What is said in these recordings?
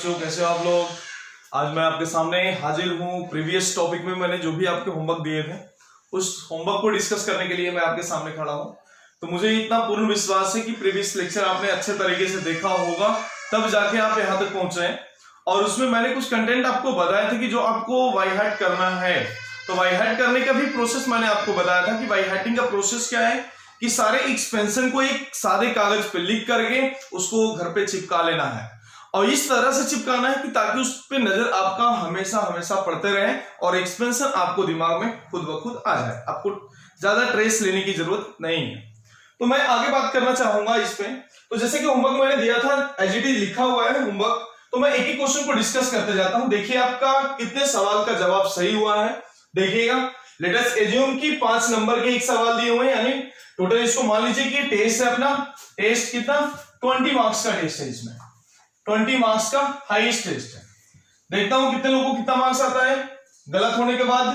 बच्चों, कैसे हो आप लोग। आज मैं आपके सामने हाजिर हूँ। प्रीवियस टॉपिक में मैंने जो भी आपके होमवर्क दिए थे उस होमवर्क को डिस्कस करने के लिए मैं आपके सामने खड़ा हूँ। तो मुझे इतना पूर्ण विश्वास है कि प्रीवियस लेक्चर आपने अच्छे तरीके से देखा होगा, तब जाके आप यहाँ तक पहुंचे हैं। और उसमें मैंने कुछ कंटेंट आपको बताया था कि जो आपको वाई हैट करना है, तो वाई हैट करने का भी प्रोसेस मैंने आपको बताया था कि वाई हैटिंग का प्रोसेस क्या है कि सारे एक्सपेंशन को एक सादे कागज पे लिख करके उसको घर पे चिपका लेना है और इस तरह से चिपकाना है कि ताकि उस पे नजर आपका हमेशा हमेशा पड़ते रहे और एक्सपेंशन आपको दिमाग में खुद ब खुद आ जाए, आपको ज्यादा ट्रेस लेने की जरूरत नहीं है। तो मैं आगे बात करना चाहूंगा इस पे। तो जैसे कि होमवर्क मैंने दिया था, एजीटी लिखा हुआ है होमवर्क, तो मैं एक ही क्वेश्चन को डिस्कस करते जाता हूं। देखिए आपका कितने सवाल का जवाब सही हुआ है, देखिएगा। लेट अस एज्यूम कि 5 नंबर के एक सवाल दिए हुए हैं, यानी टोटल इसको मान लीजिए कि टेस्ट है अपना। टेस्ट कितना 20 मार्क्स का टेस्ट है, इसमें 20 मार्क्स का हाईएस्ट टेस्ट है। देखता हूं कितने लोगों को कितना मार्क्स आता है। गलत होने के बाद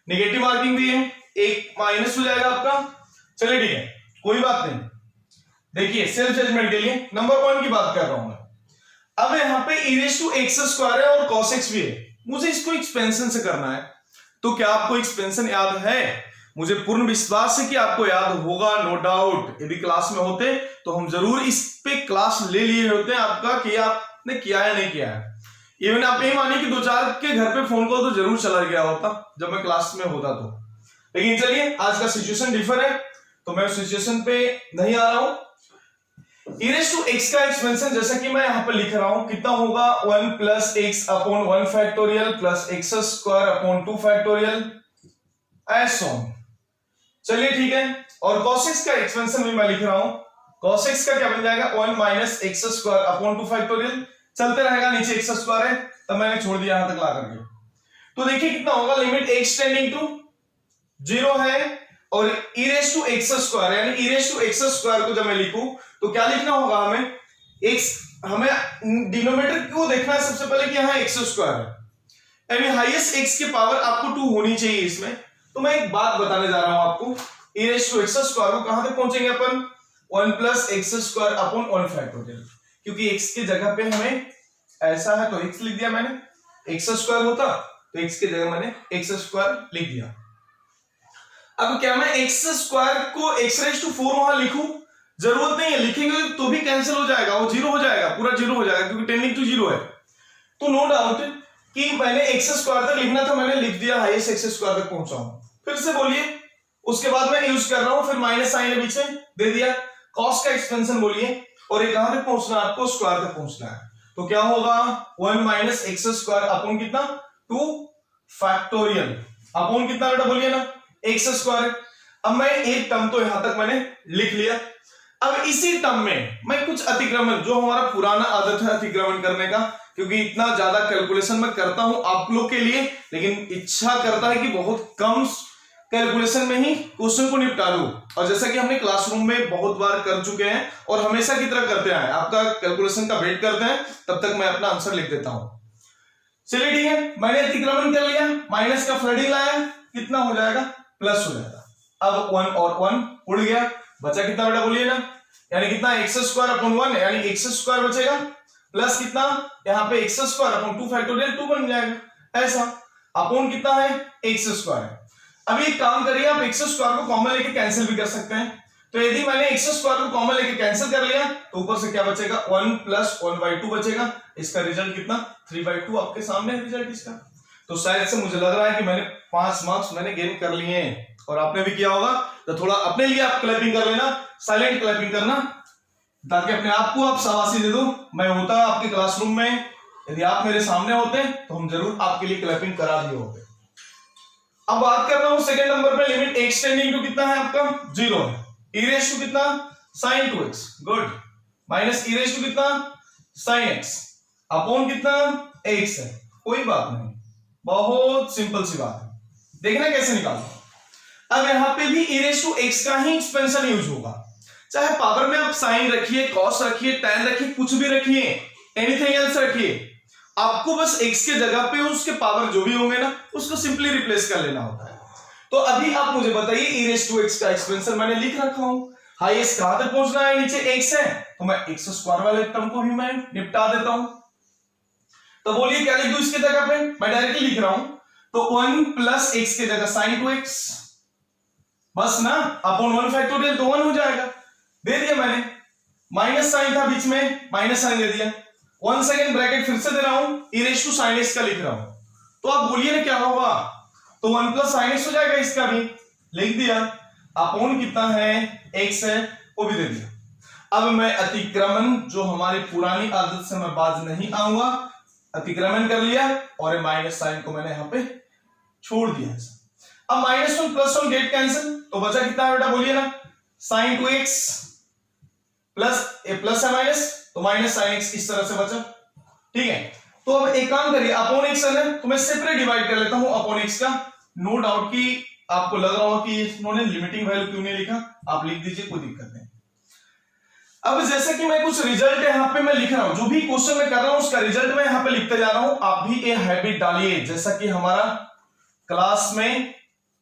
नेगेटिव मार्किंग भी है, एक माइनस हो जाएगा आपका। चलिए ठीक है, कोई बात नहीं। देखिए सेल्फ जजमेंट के लिए नंबर 1 की बात कर रहा हूं मैं। अब यहाँ पे e⁻x² है और cos x भी है, मुझे इसको एक्सपेंशन से करना है। तो क्या आपको एक्सपेंशन याद है? मुझे पूर्ण विश्वास है कि आपको याद होगा, नो डाउट। यदि क्लास में होते तो हम जरूर इस पे क्लास ले लिए होते हैं आपका कि आपने किया है नहीं किया है। इवन आप ये मानिए कि 2-4 के घर पे फोन कॉल तो जरूर चला गया होता जब मैं क्लास में होता तो। लेकिन चलिए आज का सिचुएशन डिफर है, तो मैं उस सिचुएशन पे नहीं आ रहा हूं। e⁻x का एक्सपेंशन जैसा कि मैं यहां पर लिख रहा हूं, कितना होगा 1 + x/1 factorial plus x² 2 factorial ऐसा। चलिए ठीक है। और cos x का एक्सपेंशन भी मैं लिख रहा हूं। cos x का क्या बन जाएगा 1 - x² 2 फैक्टोरियल। चलते रहेगा, नीचे x² है तब मैंने छोड़ दिया यहां तक ला करके। तो देखिए कितना होगा, लिमिट x टेंडिंग टू 0 है और e⁻x² यानी e⁻x² को जब मैं लिखूं तो क्या लिखना होगा हमें, हमें डिनोमिनेटर को देखना है सबसे पहले कि यहाँ x² है, यानी हाईएस्ट x की पावर आपको 2 होनी चाहिए इसमें। तो मैं एक बात बताने जा रहा हूं आपको, e⁻x² को कहां तक पहुंचेंगे अपन 1 + x² 1 फैक्टोरियल, क्योंकि x की जगह पे हमें ऐसा है तो x लिख दिया मैंने, x² होता तो x की जगह मैंने x² लिख दिया। अब क्या मैं x² को x⁴ वहां लिखूं? जरूरत नहीं है, लिखेंगे तो भी कैंसिल हो जाएगा, वो 0 हो जाएगा, पूरा 0 हो जाएगा क्योंकि टेंडिंग टू 0 है। तो नो डाउट कि मैंने x² तक लिखना था, मैंने लिख दिया, हाईएस्ट x² तक पहुंचा हूं। फिर से बोलिए, उसके बाद मैं यूज कर रहा हूं, फिर माइनस साइन है बीच में दे दिया। कॉस का एक्सपेंशन बोलिए और ये कहां तक पहुंचना है आपको, स्क्वायर तक पहुंचना है। तो क्या होगा 1 - x² कितना 2 फैक्टोरियल अपॉन कितना बेटा बोलिए ना x²। अब मैं एक टर्म तो यहां तक मैंने लिख लिया। अब इसी टर्म में मैं कुछ अतिक्रमण, जो हमारा पुराना आदत है अतिक्रमण करने का, क्योंकि इतना ज्यादा कैलकुलेशन मैं करता हूं आप लोग के लिए, लेकिन इच्छा करता है कि बहुत कम कैलकुलेशन में ही क्वेश्चन को निपटा लूं। और जैसा कि हमने क्लासरूम में बहुत बार कर चुके हैं और हमेशा की तरह करते हैं, आपका कैलकुलेशन का वेट करते हैं, तब तक मैं अपना आंसर लिख देता हूं। चलिए ठीक है, मैंने अतिक्रमण कर लिया, माइनस का फ्लडिंग लाया, कितना हो जाएगा प्लस हो जाएगा। अब 1 और 1 उड़ गया, बचा कितना बेटा बोलिए ना, यानी कितना x² 1 यानी x² बचेगा प्लस कितना यहाँ पे x² 2 फैक्टोरियल 2 बन जाएगा ऐसा। अपॉन कितना है x² है। अब एक काम करिए, आप x² को कॉमन लेके कैंसिल भी कर सकते हैं। तो यदि मैंने x² को कॉमन लेके कैंसिल कर लिया तो ऊपर से क्या बचेगा 1 + 1/2 बचेगा। इसका रिजल्ट कितना 3/2 आपके सामने रिजल्ट इसका। तो शायद से मुझे लग रहा है कि मैंने 5 मार्क्स मैंने गेन कर लिए हैं और आपने भी किया होगा। तो थोड़ा अपने लिए आप क्लैपिंग कर लेना, साइलेंट क्लैपिंग करना, ताकि अपने आप को आप शाबाशी दे दो। मैं होता आपके क्लासरूम में, यदि आप मेरे सामने होते तो हम जरूर आपके लिए क्लैपिंग करा दिए होते। अब बात कर रहा हूं सेकंड नंबर पे, लिमिट x टेंडिंग टू कितना है आपका 0 है, e⁻ कितना sin 2x good minus e⁻ कितना sin x अपॉन कितना x है। कोई बात नहीं, बहुत सिंपल सी बात है, देखना कैसे निकालना। अब यहां पे भी e⁻x का ही एक्सपेंशन यूज होगा, चाहे पावर में आप साइन रखिए, कॉस रखिए, tan रखिए, कुछ भी रखिए, एनीथिंग एल्स रखिए, आपको बस x के जगह पे उसके पावर जो भी होंगे ना उसको सिंपली रिप्लेस कर लेना होता है। तो अभी आप मुझे बताइए e⁻x का एक्सपेंशन मैंने लिख रखा हूं, हाईएस्ट कहां तक पहुंचना है, नीचे x है तो मैं x² वाले टर्म को भी मैं निपटा देता हूं। तो बोलिए क्या लिख दूं इसके जगह पे, मैं डायरेक्टली लिख रहा हूं, तो 1 प्लस एक्स की जगह sin 2x, बस ना, अपॉन 1 फैक्टोरियल तो 1 हो जाएगा, दे दिया मैंने, माइनस साइन था बीच में, माइनस साइन दे दिया, 1 सेकेंड ब्रैकेट फिर से दे रहा हूं, e raise to sin x का लिख रहा हूं, तो आप बोलिए ना क्या होगा, तो 1 प्लस sin x हो जाएगा, इसका भी लिख दिया, अपॉन कितना है x है वो भी दे दिया। अब मैं अतिक्रमण, जो हमारी पुरानी आदत से मैं बाज नहीं आऊंगा, अतिक्रमण कर लिया और माइनस साइन को मैंने यहां पे छोड़ दिया। अब -1 +1 गेट कैंसिल, तो बचा कितना है बेटा बोलिए ना, sin 2x प्लस है माइनस, तो माइनस sin x इस तरह से बचा, ठीक है। तो अब एक काम करिए, अपॉन x है तो मैं सेपरेट डिवाइड कर लेता हूं अपॉन x का, नो डाउट कि आपको लग रहा होगा कि इन्होंने लिमिटिंग वैल्यू क्यों नहीं लिखा, आप लिख दीजिए, कोई दिक्कत नहीं। अब जैसे कि मैं कुछ रिजल्ट यहां पे मैं लिख रहा हूं, जो भी क्वेश्चन मैं कर रहा हूं उसका रिजल्ट मैं यहां पे लिखते जा रहा हूं, आप भी ये हैबिट डालिए, जैसा कि हमारा क्लास में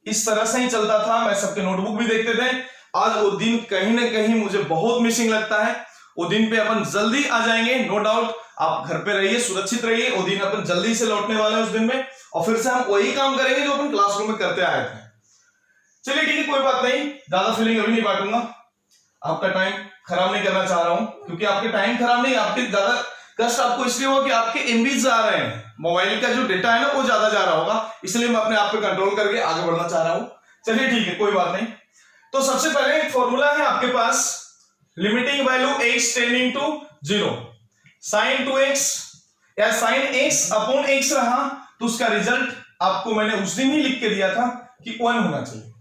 इस तरह से ही चलता था, मैं सबके नोटबुक भी देखते थे। आज वो दिन कहीं ना कहीं मुझे बहुत मिसिंग लगता है, वो दिन पे अपन जल्दी आ जाएंगे, नो डाउट, आप घर पे रहिए, सुरक्षित रहिए, वो दिन अपन जल्दी से लौटने वाले हैं उस दिन में, और फिर से हम वही काम करेंगे जो अपन क्लासरूम में करते आए थे। चलिए ठीक है, कोई बात नहीं, ज्यादा फीलिंग अभी नहीं बांटूंगा, आपका टाइम खराब नहीं करना चाह रहा हूं, क्योंकि आपके टाइम खराब नहीं, आपके ज्यादा कष्ट आपको इसलिए होगा कि आपके एमबी जा रहे हैं, मोबाइल का जो डेटा है ना वो ज्यादा जा रहा होगा, इसलिए मैं अपने आप पे कंट्रोल करके आगे बढ़ना चाह रहा हूं। चलिए ठीक है, कोई बात नहीं। तो सबसे पहले एक फॉर्मूला है आपके पास, limiting value x tending to 0, sin 2x या sin x अपॉन x रहा, तो उसका रिजल्ट आपको मैंने उस दिन ही लिख के दिया था कि 1 होना चाहिए।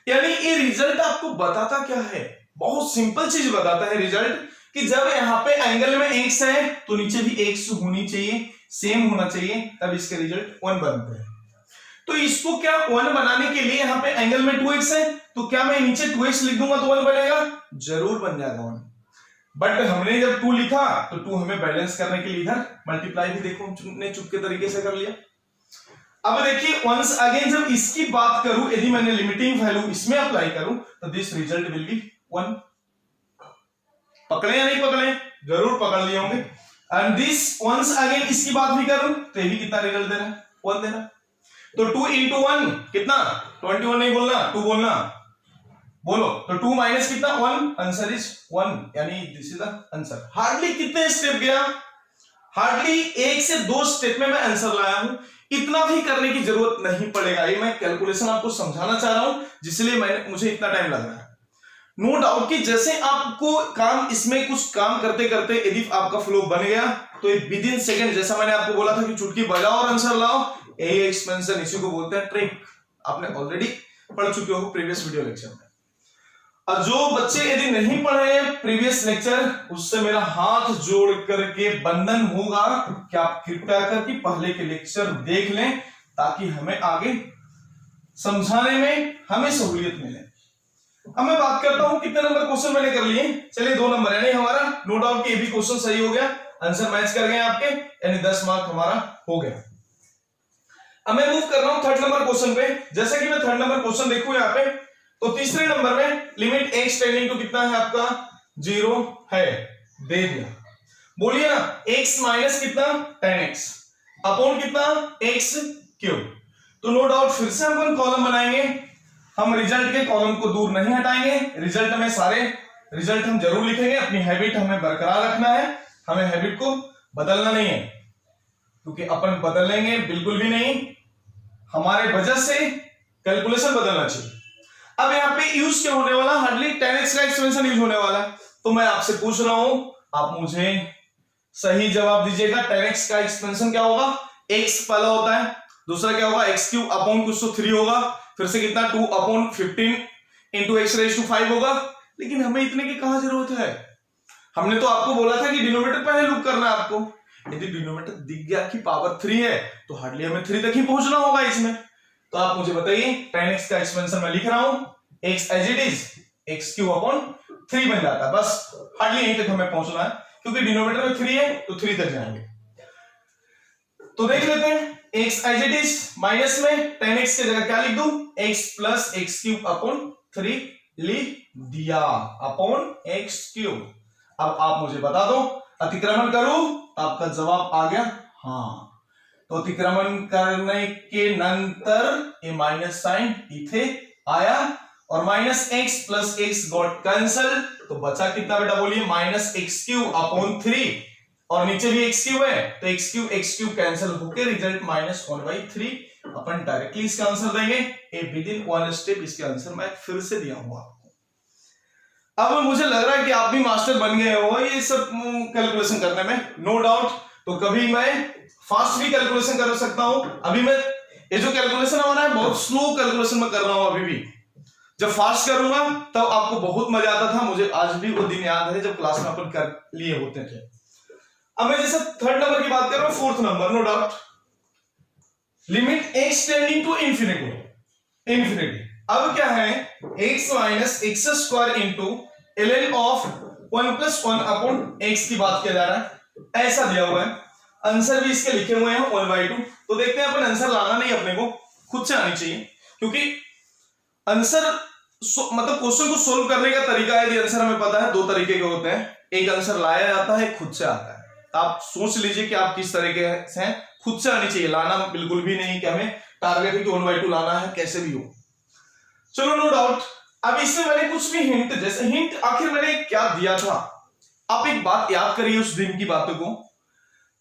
यानी ये रिजल्ट आपको बताता क्या है, बहुत सिंपल चीज बताता है रिजल्ट, कि जब यहां पे एंगल में x है तो नीचे भी x होनी चाहिए, सेम होना चाहिए, तब इसके रिजल्ट 1 बनते हैं। तो इसको क्या 1 बनाने के लिए यहाँ पे एंगल में 2x है, तो क्या मैं नीचे 2x लिख दूंगा तो 1 बनेगा, जरूर बन जाएगा 1, बट हमने जब 2 लिखा तो 2 हमें बैलेंस करने के लिए इधर मल्टीप्लाई भी देखो हमने चुपके तरीके से कर लिया। अब देखिए वंस अगेन जब इसकी बात करूं, यदि मैंने लिमिटिंग वैल्यू इसमें अप्लाई करूं तो दिस रिजल्ट विल बी 1। पकड़े या नहीं पकड़े, जरूर पकड़ लिए होंगे। एंड दिस वंस अगेन इसकी बात भी करूं तो ये भी कितना रिजल्ट दे रहा है, 1 दे रहा है। तो 2 into 1 कितना, 21 नहीं बोलना, 2 बोलना, बोलो, तो 2 माइनस कितना 1, आंसर इज 1, यानी this is the answer. Hardly कितने स्टेप गया, हार्डली 1 से 2 स्टेप में मैं आंसर लाया हूं, इतना भी करने की जरूरत नहीं पड़ेगा, ये मैं कैलकुलेशन आपको समझाना चाह रहा हूं, जिसलिए मुझे इतना टाइम लग रहा है। नो डाउट कि जैसे आपको काम, इसमें कुछ काम करते करते यदि आपका फ्लो बन गया तो विद इन सेकंड, जैसा मैंने आपको बोला था कि चुटकी बजाओ और आंसर लाओ, ए एक्सपेंशन, इसी को बोलते हैं ट्रिक, आपने ऑलरेडी पढ़ चुके हो प्रीवियस वीडियो लेक्चर में। और जो बच्चे यदि नहीं पढ़े हैं प्रीवियस लेक्चर, उससे मेरा हाथ जोड़ करके बंधन होगा कि आप कृपया करके पहले के लेक्चर देख लें, ताकि हमें आगे समझाने में हमें सहूलियत मिले। अब मैं बात करता हूं कितने नंबर क्वेश्चन मैंने कर लिए, चलिए 2 नंबर, यानी हमारा नो डाउट कि ये भी क्वेश्चन सही हो गया, आंसर मैच कर गए आपके, यानी 10 मार्क हमारा हो गया। अब मैं मूव कर रहा हूं 3rd नंबर क्वेश्चन पे। जैसे कि मैं 3rd नंबर क्वेश्चन देखूं यहां पे, तो तीसरे नंबर में लिमिट x टेंडिंग टू कितना है आपका, 0 है, दे दिया, बोलिए ना, x माइनस कितना 10x अपॉन कितना x क्यूब। तो नो डाउट फिर से हम कॉलम बनाएंगे, हम रिजल्ट के कॉलम को दूर नहीं हटाएंगे, रिजल्ट में सारे रिजल्ट हम जरूर लिखेंगे, अपनी हैबिट हमें बरकरार रखना है, हमें हैबिट को बदलना नहीं है, क्योंकि अपन बदलेंगे बिल्कुल भी नहीं, हमारे वजह से कैलकुलेशन बदलना चाहिए। अब यहाँ पे यूज क्या होने वाला, हार्डली 10x का एक्सपेंशन यूज होने वाला है, तो मैं आपसे पूछ रहा हूं, आप मुझे सही जवाब दीजिएगा। 10x का एक्सपेंशन क्या होगा, x पहला होता है, दूसरा क्या होगा x क्यूब अपॉन कुछ तो 3 होगा, फिर से कितना 2 upon 15 into x raise to 5 होगा। लेकिन हमें इतने की कहां जरूरत है, हमने तो आपको बोला था कि डिनोमिनेटर पहले लुक करना है आपको, यदि डिनोमिनेटर दिख गया कि पावर 3 है तो हार्डली हमें 3 तक ही पहुंचना होगा इसमें। तो आप मुझे बताइए, 10x का एक्सपेंशन मैं लिख रहा हूं, x as it is x cube upon 3 बन जाता है, बस हार्डली यहीं तक हमें पहुंचना है, क्योंकि डिनोमिनेटर में 3 है तो 3 तक जाएंगे। तो देख लेते हैं, x as it is minus में 10x की जगह क्या लिख दूं, x plus x cube upon 3 लिख दिया, अपॉन x क्यूब। अब आप मुझे बता दो, अतिक्रमण करूं, आपका जवाब आ गया हाँ, तो अतिक्रमण करने के नंतर ये माइनस साइन इथे आया और minus x plus x got cancel, तो बचा कितना बेटा बोलिए, माइनस एक्स क्यूब अपॉन 3 और नीचे भी एक्स क्यूब है तो एक्स क्यूब कैंसिल होकर रिजल्ट माइनस 1/3। अपन डायरेक्टली इसका आंसर देंगे, ए विद इन वन स्टेप इसके आंसर मैं फिर से दिया हूं आपको। अब मुझे लग रहा है कि आप भी मास्टर बन गए हो ये सब कैलकुलेशन करने में, नो डाउट। तो कभी मैं फास्ट भी कैलकुलेशन कर सकता हूं, अभी मैं ये जो कैलकुलेशन हमारा है बहुत स्लो कैलकुलेशन में कर रहा हूं अभी भी। जब फास्ट करूंगा तब आपको बहुत मजा आता था, मुझे आज भी वो दिन याद है जब क्लास में अपन कर लिए होते थे। अब मैं जैसे थर्ड नंबर की बात कर रहा हूं, fourth number, no doubt, limit x tending to infinity. अब क्या है, x minus x square into ln of 1 plus 1 upon x की बात किया जा रहा है, ऐसा दिया हुआ है। आंसर भी इसके लिखे हुए हैं 1/2। तो देखते हैं, अपन आंसर लाना नहीं, अपने को खुद से आनी चाहिए, क्योंकि आंसर मतलब क्वेश्चन को सोल्व करने का तरीका है, आंसर हमें पता है 2 तरीके के होते हैं, एक आंसर लाया जाता है, खुद से आता है। आप सोच लीजिए कि आप किस तरीके से हैं, खुद से आनी चाहिए, लाना बिल्कुल भी नहीं कि हमें टारगेट है कि 1/2 लाना है, कैसे भी हो। चलो नो डाउट। अब इसमें मैंने कुछ भी हिंट, जैसे हिंट आखिर मैंने क्या दिया था, आप एक बात याद करिए उस दिन की बातों को,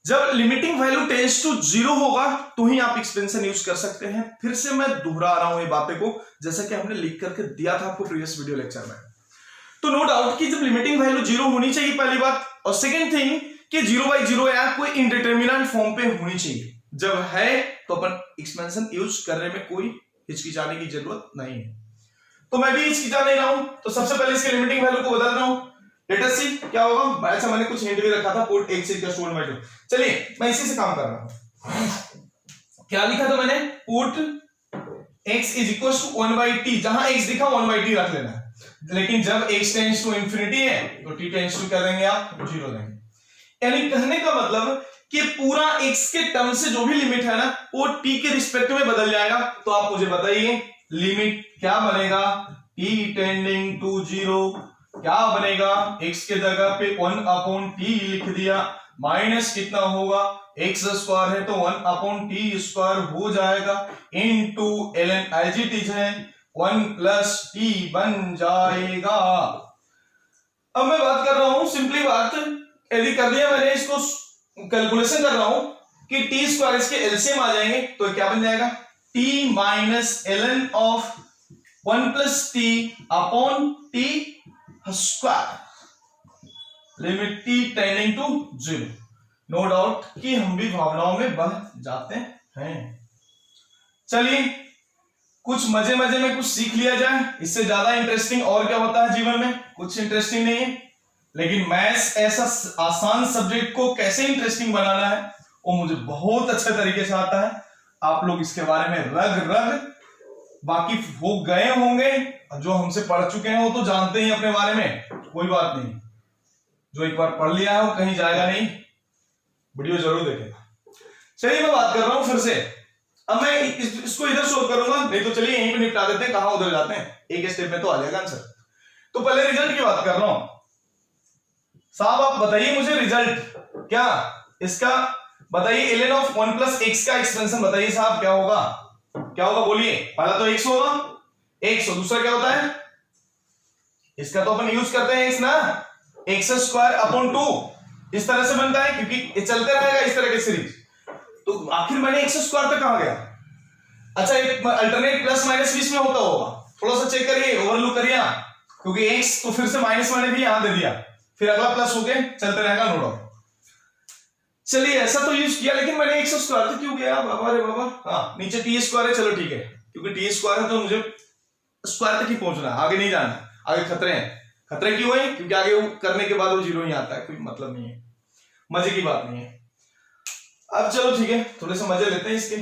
जब लिमिटिंग वैल्यू टेंड्स टू 0 होगा तो ही आप एक्सपेंशन यूज कर सकते हैं। फिर से मैं दोहरा रहा हूं ये बातें को, जैसा कि हमने लिख करके दिया था आपको प्रीवियस वीडियो लेक्चर में। तो नो डाउट कि जब लिमिटिंग वैल्यू 0 होनी चाहिए पहली बात, और सेकेंड थिंग कि 0/0 या कोई इंडिटरमिनेंट फॉर्म पे होनी चाहिए। जब है तो अपन एक्सपेंशन यूज करने में कोई हिचकिचाने की जरूरत नहीं है, तो मैं भी हिचकिचा नहीं रहा हूं। तो सबसे पहले इसके लिमिटिंग वैल्यू को बदल रहा हूं, लेट अस सी क्या होगा। अच्छा, मैंने कुछ हिंट भी रखा था, पुट x = 1/2। चलिए मैं इसी से काम कर रहा हूं। क्या लिखा था मैंने, पुट x = 1/t, जहां x दिखा 1/t रख लेना है, लेकिन जब x टेंड्स टू इंफिनिटी है तो t टेंड्स टू क्या देंगे आप, 0 देंगे। यानी कहने का मतलब कि पूरा x के टर्म से जो भी लिमिट है ना वो t के रिस्पेक्ट में बदल जाएगा। तो आप मुझे बताइए लिमिट क्या बनेगा, t टेंडिंग टू 0 क्या बनेगा, x के जगह पे 1/t लिख दिया, माइनस कितना होगा, x स्क्वायर है तो 1/t² हो जाएगा, into ln as it is है 1 + t बन जाएगा। अब मैं बात कर रहा हूं सिंपली बात, यदि कर दिया मैंने, इसको कैलकुलेशन कर रहा हूं कि t² इसके एलसीएम आ जाएंगे तो क्या बन जाएगा, t minus ln of 1 + t upon t square, limit t tending to 0। No doubt कि हम भी भावनाओं में बह जाते हैं। चलिए कुछ मजे मजे में कुछ सीख लिया जाए, इससे ज्यादा इंटरेस्टिंग और क्या होता है जीवन में, कुछ इंटरेस्टिंग नहीं है। लेकिन मैथ्स ऐसा आसान सब्जेक्ट को कैसे इंटरेस्टिंग बनाना है वो मुझे बहुत अच्छे तरीके से आता है। आप लोग इसके बारे में रग रग वाकिफ हो गए होंगे, जो हमसे पढ़ चुके हैं वो तो जानते ही अपने बारे में, कोई बात नहीं। जो एक बार पढ़ लिया है वो कहीं जाएगा नहीं, वीडियो जरूर देखेगा। चलिए मैं बात कर रहा हूं फिर से, अब मैं इसको इधर शो करूंगा, नहीं तो चलिए यहीं पे निपटा देते हैं, कहां उधर जाते हैं, एक स्टेप में तो आ जाएगा आंसर। तो पहले रिजल्ट की बात कर रहा हूं साहब, आप बताइए मुझे रिजल्ट क्या इसका बताइए, ln ऑफ 1 + x का एक्सपेंशन बताइए साहब, क्या होगा, क्या होगा बोलिए। पहला तो x होगा, x, दूसरा क्या होता है, इसका तो अपन यूज करते हैं x ना, x² अपॉन 2 इस तरह से बनता है, क्योंकि ये चलते रहेगा इस तरह की सीरीज। तो आखिर मैंने x² तक कहां गया, अच्छा एक अल्टरनेट प्लस माइनस बीच में होता होगा, थोड़ा सा चेक करिए, ओवरलुक करिए, क्योंकि x तो फिर से माइनस मैंने भी यहां दे दिया, फिर अगला प्लस हो गया, चलते रहेगा, नो डाउट। चलिए ऐसा तो यूज किया, लेकिन मैंने x² तक क्यों गया बाबा रे बाबा। हाँ नीचे t² है, चलो ठीक है, क्योंकि t² है तो मुझे स्क्वायर तक ही पहुंचना है, आगे नहीं जाना, आगे खतरे हैं। खतरे क्यों है, क्योंकि आगे वो करने के बाद वो 0 ही आता है, कोई मतलब नहीं है, मजे की बात नहीं है। अब चलो ठीक है, थोड़े से मजे लेते हैं इसके।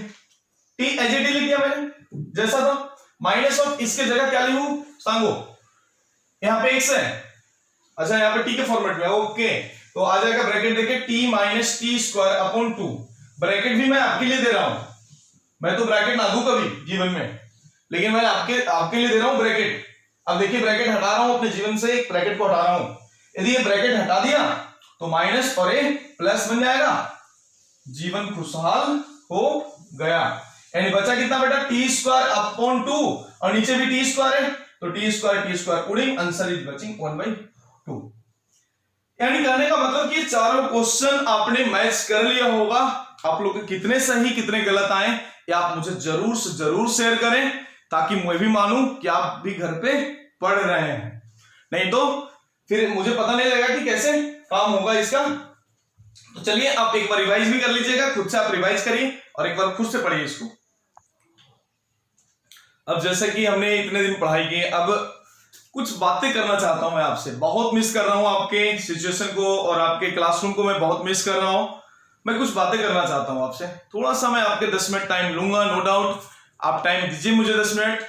t एज इट लिख दिया मैंने जैसा था, माइनस ऑफ इसके जगह क्या लिखूं सांगो, यहाँ पे x है, अच्छा यहाँ पे t के फॉर्मेट में, ओके, तो आ जाएगा ब्रैकेट देके t minus t² upon 2, bracket भी मैं आपके लिए दे रहा हूं, मैं तो ब्रैकेट ना दूं कभी जीवन में, लेकिन मैं आपके लिए दे रहा हूं ब्रैकेट। अब देखिए ब्रैकेट हटा रहा हूं अपने जीवन से, एक ब्रैकेट को हटा रहा हूं, यदि ये ब्रैकेट हटा दिया तो माइनस और ए प्लस बन जाएगा, जीवन खुशहाल हो गया। यानी बचा कितना बेटा, t² अपॉन 2 और नीचे भी t² है तो t² उड़ेंगे, आंसर इज बचिंग 1/2। यानी कहने का मतलब कि चारों क्वेश्चन आपने मैच कर लिया होगा। आप लोग के कितने सही कितने गलत आए ये आप मुझे जरूर से जरूर शेयर करें, ताकि मैं भी मानूं कि आप भी घर पे पढ़ रहे हैं, नहीं तो फिर मुझे पता नहीं लगेगा कि कैसे काम होगा इसका। तो चलिए आप एक बार रिवाइज भी कर लीजिएगा, खुद से आप रिवाइज करिए और एक बार खुद से पढ़िए इसको। अब जैसे कि हमने इतने दिन पढ़ाई की, अब कुछ बातें करना चाहता हूं मैं आपसे। बहुत मिस कर रहा हूं आपके सिचुएशन को और आपके क्लासरूम को मैं बहुत मिस कर रहा हूं। मैं कुछ बातें करना चाहता हूं आपसे। थोड़ा सा मैं आपके 10 मिनट टाइम लूंगा, नो डाउट। आप टाइम दीजिए मुझे 10 मिनट,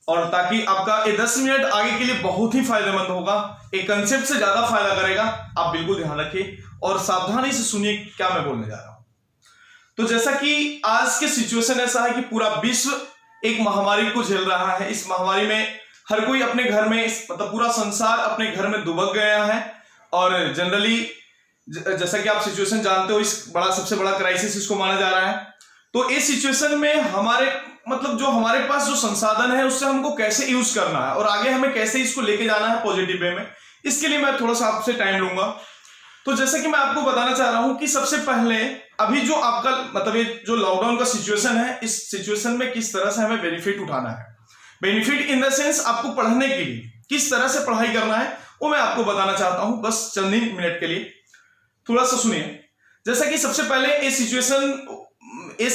और ताकि आपका ये 10 मिनट आगे के लिए बहुत ही फायदेमंद होगा, एक कंसेप्ट से ज्यादा फायदा करेगा। आप बिल्कुल ध्यान रखिए और सावधानी से सुनिए क्या मैं बोलने जा रहा हूं। तो जैसा कि आज के सिचुएशन ऐसा है कि पूरा विश्व एक महामारी को झेल रहा है। इस महामारी में हर कोई अपने घर में, मतलब पूरा संसार अपने घर में दुबक गया है। और जनरली जैसा कि आप सिचुएशन जानते हो, इस सबसे बड़ा क्राइसिस इसको माना जा रहा है। तो इस सिचुएशन में हमारे मतलब जो हमारे पास जो संसाधन है उससे हमको कैसे यूज करना है और आगे हमें कैसे इसको लेके जाना है पॉजिटिव वे में, इसके लिए मैं थोड़ा सा आपसे टाइम लूंगा। तो जैसे कि मैं आपको बताना चाह रहा हूं कि सबसे पहले अभी जो आपका मतलब ये जो लॉकडाउन का सिचुएशन है, इस सिचुएशन में किस तरह से हमें बेनिफिट उठाना है। बेनिफिट इन द सेंस आपको पढ़ने के लिए किस तरह से पढ़ाई करना है वो मैं आपको बताना चाहता हूं, बस चंद ही मिनट के लिए। थोड़ा सा सुनिए। जैसा कि सबसे पहले इस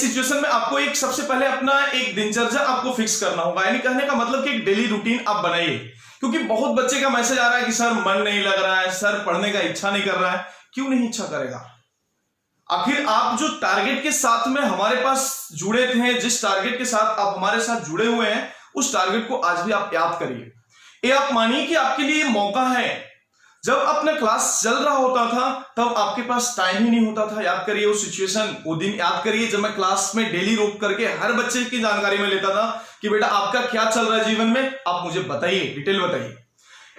सिचुएशन में आपको एक सबसे पहले अपना एक दिनचर्या आपको फिक्स करना होगा। यानी कहने का मतलब कि एक डेली रूटीन आप बनाइए, क्योंकि बहुत बच्चे का मैसेज आ रहा है कि सर मन नहीं लग रहा है, सर पढ़ने का इच्छा नहीं कर रहा है। क्यों नहीं इच्छा करेगा? आखिर आप जो टारगेट के साथ में हमारे पास जुड़े थे, जिस टारगेट के साथ आप हमारे साथ जुड़े हुए हैं, उस टारगेट को आज भी आप याद करिए। ये आप मानिए कि आपके लिए मौका है। जब अपना क्लास चल रहा होता था तब आपके पास टाइम ही नहीं होता था। याद करिए वो सिचुएशन, वो दिन याद करिए जब मैं क्लास में डेली रोक करके हर बच्चे की जानकारी में लेता था कि बेटा आपका क्या चल रहा है जीवन में, आप मुझे बताइए, डिटेल बताइए,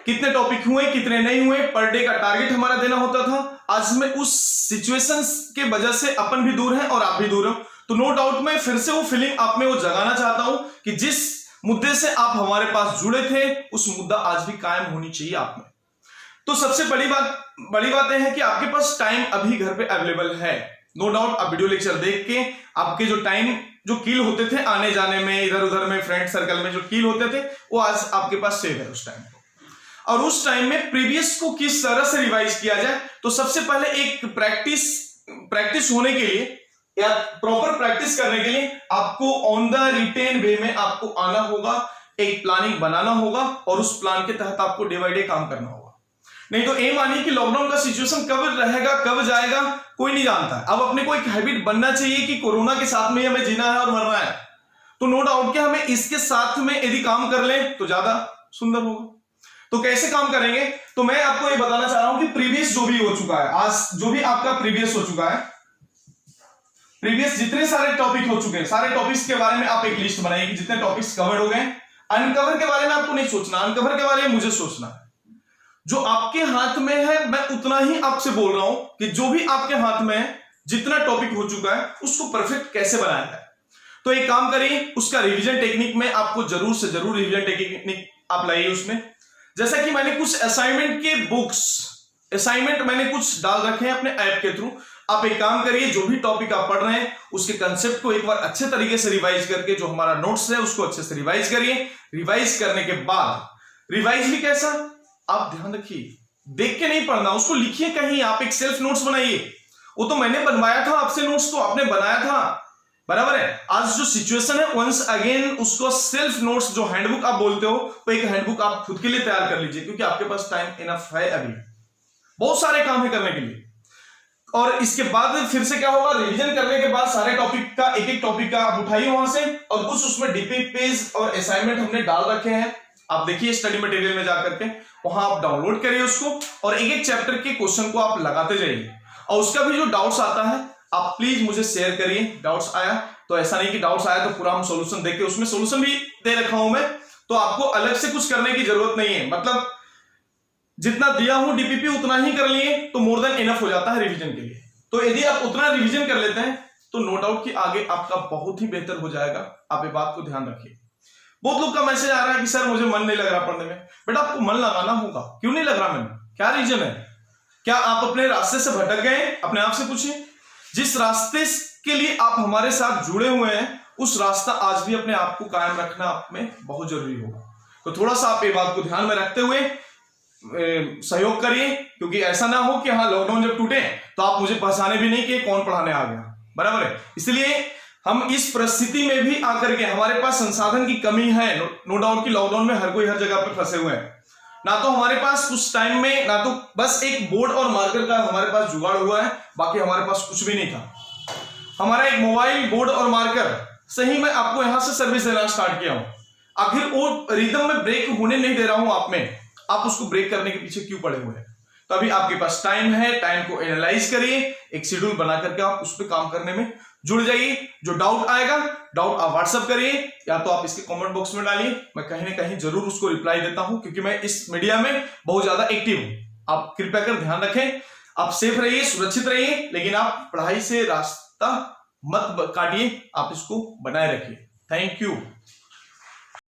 कितने टॉपिक हुए कितने नहीं हुए, पर डे का टारगेट हमारा देना होता था। आज में उस सिचुएशन के वजह से अपन भी दूर हैं और आप भी दूर हो। तो नो डाउट मैं फिर से वो फीलिंग आप में वो जगाना चाहता हूं कि जिस मुद्दे से आप हमारे पास जुड़े थे उस मुद्दा आज भी कायम होनी चाहिए आप में। तो सबसे बड़ी बात यह है कि आपके पास टाइम अभी घर पे अवेलेबल है। नो डाउट आप वीडियो लेक्चर देख के आपके जो टाइम जो किल होते थे आने जाने में, इधर उधर में, फ्रेंड सर्कल में जो किल होते थे, वो आज आपके पास सेव है उस टाइम को। और उस टाइम में प्रीवियस को किस तरह से रिवाइज किया जाए, तो सबसे पहले एक प्रैक्टिस होने के लिए या प्रॉपर प्रैक्टिस करने के लिए आपको ऑन द रिटेन वे में आपको आना होगा, एक प्लानिंग बनाना होगा और उस प्लान के तहत आपको डे बाय डे काम करना होगा। नहीं तो ये मानिए कि लॉकडाउन का सिचुएशन कब रहेगा कब जाएगा कोई नहीं जानता। अब अपने को एक हैबिट बनना चाहिए कि कोरोना के साथ में हमें जीना है और मरना है। तो नो डाउट कि हमें इसके साथ में यदि काम कर लें तो ज्यादा सुंदर होगा। तो कैसे काम करेंगे, तो मैं आपको ये बताना चाह रहा हूं कि प्रीवियस जो भी हो चुका है, आज जो भी आपका प्रीवियस हो चुका है, प्रीवियस जितने सारे टॉपिक हो चुके हैं, सारे टॉपिक्स के बारे में आप एक लिस्ट बनाइए कि जितने टॉपिक्स कवर हो गए। अनकवर के बारे में आपको नहीं सोचना, अनकवर के बारे में मुझे सोचना है। जो आपके हाथ में है मैं उतना ही आपसे बोल रहा हूं कि जो भी आपके हाथ में है, जितना टॉपिक हो चुका है उसको परफेक्ट कैसे बनाया जाए। तो एक काम करिए, उसका रिवीजन टेक्निक में आपको जरूर से जरूर रिवीजन टेक्निक आप लाइए उसमें। जैसा कि मैंने कुछ असाइनमेंट के बुक्स, असाइनमेंट मैंने कुछ डाल रखे हैं अपने ऐप के थ्रू। आप एक काम करिए, जो भी टॉपिक आप पढ़ रहे हैं उसके कंसेप्ट को एक बार अच्छे तरीके से रिवाइज करके, जो हमारा नोट्स है उसको अच्छे से रिवाइज करिए। रिवाइज करने के बाद, रिवाइज भी कैसा, आप ध्यान रखिए, देख के नहीं पढ़ना, उसको लिखिए कहीं, आप एक सेल्फ नोट्स बनाइए। वो तो मैंने बनवाया था आपसे नोट्स, तो आपने बनाया था, बराबर है। आज जो सिचुएशन है वंस अगेन उसको सेल्फ नोट्स जो हैंडबुक आप बोलते हो, तो एक हैंडबुक आप खुद के लिए तैयार कर लीजिए, क्योंकि आपके पास टाइम इनफ है, अभी बहुत सारे काम है करने के लिए। और इसके बाद फिर से क्या होगा, रिवीजन करने के बाद सारे टॉपिक का एक एक टॉपिक का आप उठाइए वहां से, और कुछ उसमें डीपी पेज और असाइनमेंट हमने डाल रखे हैं, आप देखिए स्टडी मटेरियल में जाकर के, वहां आप डाउनलोड करिए उसको और एक एक चैप्टर के क्वेश्चन को आप लगाते जाइए। और उसका भी जो डाउट्स आता है आप प्लीज मुझे शेयर करिए। डाउट्स आया तो ऐसा नहीं कि डाउट्स आया तो पूरा हम सॉल्यूशन देख के, उसमें सॉल्यूशन भी दे रखा हूं मैं, तो आपको अलग से कुछ करने की जरूरत नहीं है। मतलब जितना दिया हूं डीपीपी उतना ही कर लिए तो मोर देन इनफ हो जाता है रिवीजन के लिए। तो यदि आप उतना रिवीजन कर लेते हैं तो नो डाउट कि आगे आपका बहुत ही बेहतर हो जाएगा। आप ये बात को ध्यान रखिए। बहुत लोग का मैसेज आ रहा है कि सर मुझे मन नहीं लग रहा पढ़ने में। बेटा आपको मन लगाना होगा। क्यों नहीं लग रहा मन? क्या रीजन है? क्या आप अपने रास्ते से भटक गए? अपने आप से पूछिए। जिस रास्ते के लिए आप हमारे साथ जुड़े हुए हैं उस रास्ता आज भी अपने आप को कायम रखना आप में बहुत जरूरी होगा। तो थोड़ा सा आप ये बात को ध्यान में रखते हुए सहयोग करिए, क्योंकि ऐसा ना हो कि हाँ लॉकडाउन जब टूटे तो आप मुझे पहचाने भी नहीं कि कौन पढ़ाने आ गया। बराबर है। इसलिए हम इस परिस्थिति में भी आकर के हमारे पास संसाधन की कमी है। नो डाउट कि लॉकडाउन में हर कोई हर जगह पर फंसे हुए हैं। ना तो हमारे पास उस टाइम में ना तो बस एक बोर्ड और मार्कर का हमारे पास जुगाड़ हुआ है, बाकी हमारे पास कुछ भी नहीं था। हमारा एक मोबाइल, बोर्ड और मार्कर सही मैं आपको यहां से सर्विस देना स्टार्ट किया हूं। आखिर वो रिदम में ब्रेक होने नहीं दे रहा हूं आप में, आप उसको ब्रेक करने के पीछे क्यों पड़े हुए हैं? तो अभी आपके पास टाइम है, टाइम को एनालाइज करिए, एक शेड्यूल बना करके आप उस पर काम करने में जुड़ जाइए। जो डाउट आएगा, डाउट आप व्हाट्सएप करिए या तो आप इसके कमेंट बॉक्स में डालिए, मैं कहीं ना कहीं जरूर उसको रिप्लाई देता हूं, क्योंकि मैं इस मीडिया में बहुत ज्यादा एक्टिव हूं। आप कृपया कर ध्यान रखें, आप सेफ रहिए, सुरक्षित रहिए, लेकिन आप पढ़ाई से रास्ता मत काटिए, आप इसको बनाए रखिए। Thank you.